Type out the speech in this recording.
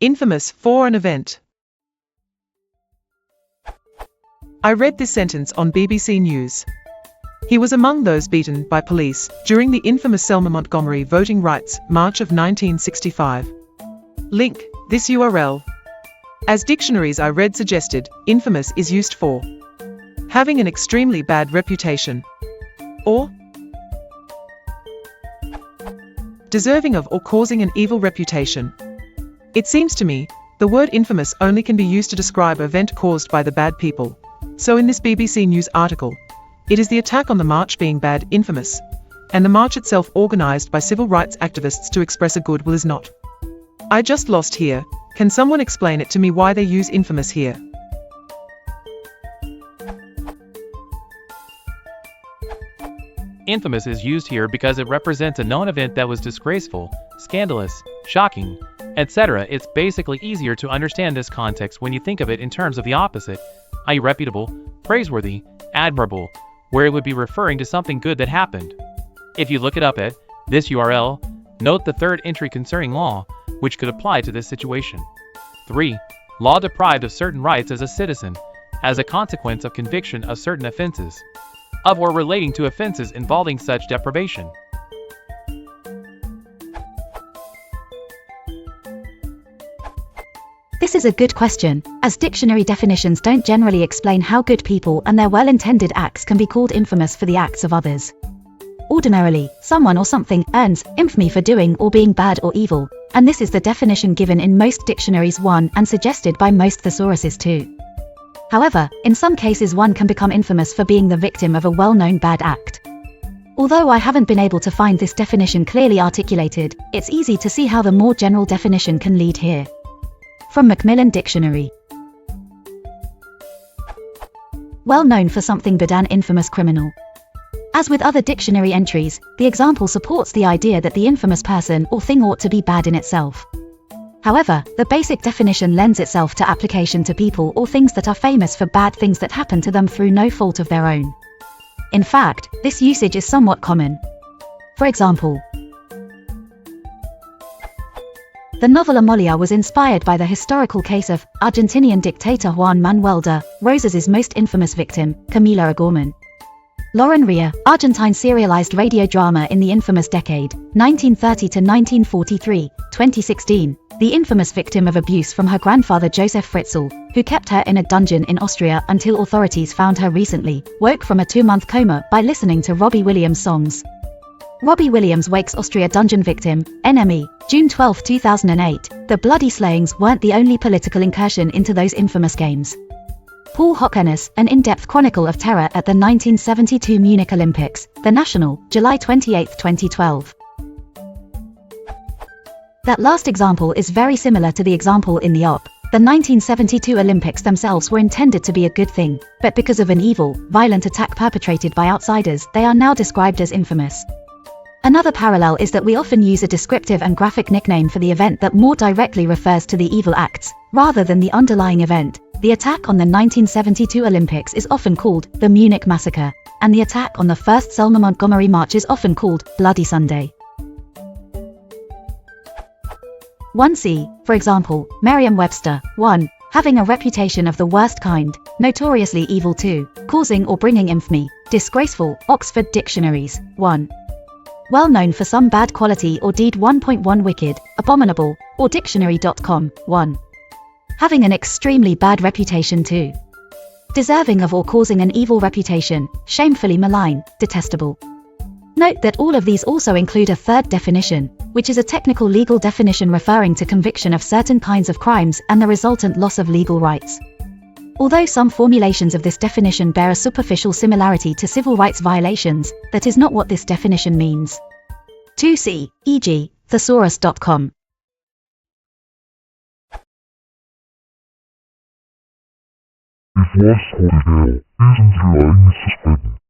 Infamous for an event. I read this sentence on BBC News. He was among those beaten by police during the infamous Selma Montgomery Voting Rights March of 1965. Link, this URL. As dictionaries I read suggested, infamous is used for having an extremely bad reputation, or deserving of or causing an evil reputation. It seems to me, the word infamous only can be used to describe an event caused by the bad people. So in this BBC News article, it is the attack on the march being bad, infamous, and the march itself organised by civil rights activists to express a goodwill is not. I just lost here. Can someone explain it to me why they use infamous here? Infamous is used here because it represents a known event that was disgraceful, scandalous, shocking, etc. It's basically easier to understand this context when you think of it in terms of the opposite, i.e. reputable, praiseworthy, admirable, where it would be referring to something good that happened. If you look it up at this URL, note the third entry concerning law, which could apply to this situation. 3. Law deprived of certain rights as a citizen, as a consequence of conviction of certain offenses, of or relating to offenses involving such deprivation. This is a good question, as dictionary definitions don't generally explain how good people and their well-intended acts can be called infamous for the acts of others. Ordinarily, someone or something earns infamy for doing or being bad or evil, and this is the definition given in most dictionaries 1 and suggested by most thesauruses 2. However, in some cases one can become infamous for being the victim of a well-known bad act. Although I haven't been able to find this definition clearly articulated, it's easy to see how the more general definition can lead here. From Macmillan Dictionary. Well known for something bad, an infamous criminal. As with other dictionary entries, the example supports the idea that the infamous person or thing ought to be bad in itself. However, the basic definition lends itself to application to people or things that are famous for bad things that happen to them through no fault of their own. In fact, this usage is somewhat common. For example, the novel Amolia was inspired by the historical case of Argentinian dictator Juan Manuel de Rosas' most infamous victim, Camila O'Gorman. Lauren Rea, Argentine serialized radio drama in the infamous decade, 1930 to 1943, 2016, the infamous victim of abuse from her grandfather Joseph Fritzl, who kept her in a dungeon in Austria until authorities found her recently, woke from a 2-month coma by listening to Robbie Williams songs. Robbie Williams wakes Austria dungeon victim, NME, June 12, 2008. The bloody slayings weren't the only political incursion into those infamous games. Paul Hockenus, an in-depth chronicle of terror at the 1972 Munich Olympics, The National, July 28, 2012. That last example is very similar to the example in the op. The 1972 Olympics themselves were intended to be a good thing, but because of an evil, violent attack perpetrated by outsiders, they are now described as infamous. Another parallel is that we often use a descriptive and graphic nickname for the event that more directly refers to the evil acts, rather than the underlying event. The attack on the 1972 Olympics is often called the Munich Massacre, and the attack on the first Selma Montgomery March is often called Bloody Sunday. 1c, for example, Merriam-Webster, 1. Having a reputation of the worst kind, notoriously evil. 2. Causing or bringing infamy, disgraceful, Oxford Dictionaries, 1. Well known for some bad quality or deed. 1.1 Wicked, abominable, or dictionary.com, 1. Having an extremely bad reputation. 2. Deserving of or causing an evil reputation, shamefully malign, detestable. Note that all of these also include a third definition, which is a technical legal definition referring to conviction of certain kinds of crimes and the resultant loss of legal rights. Although some formulations of this definition bear a superficial similarity to civil rights violations, that is not what this definition means. 2c, e.g., thesaurus.com. If lost hotel isn't lying suspended.